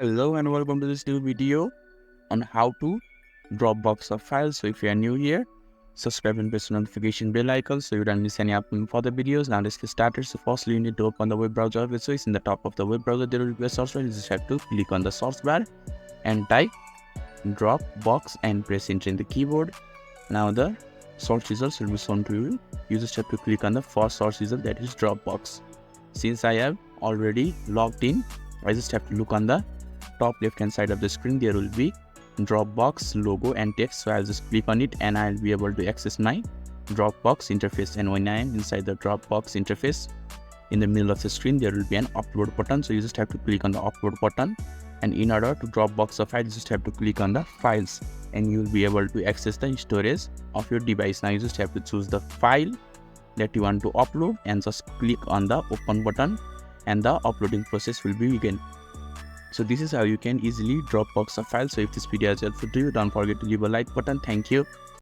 Hello and welcome to this new video on how to Dropbox a file. So if you are new here, subscribe and press the notification bell icon so you don't miss any upcoming further videos. Now let's get started. So firstly, you need to open the web browser. So it's in the top of the web browser. There will be a search bar. You just have to click on the search bar and type Dropbox and press enter in the keyboard. Now the search results will be shown to you. You just have to click on the first search result, that is Dropbox. Since I have already logged in, I just have to look on the top left hand side of the screen. There will be Dropbox logo and text, so I'll just click on it and I'll be able to access my Dropbox interface. And when I am inside the Dropbox interface, in the middle of the screen there will be an upload button, so you just have to click on the upload button, and in order to Dropbox a file, you just have to click on the files and you will be able to access the storage of your device. Now you just have to choose the file that you want to upload and just click on the open button and the uploading process will begin. So this is how you can easily Dropbox a file. So if this video is helpful to you, don't forget to leave a like button. Thank you.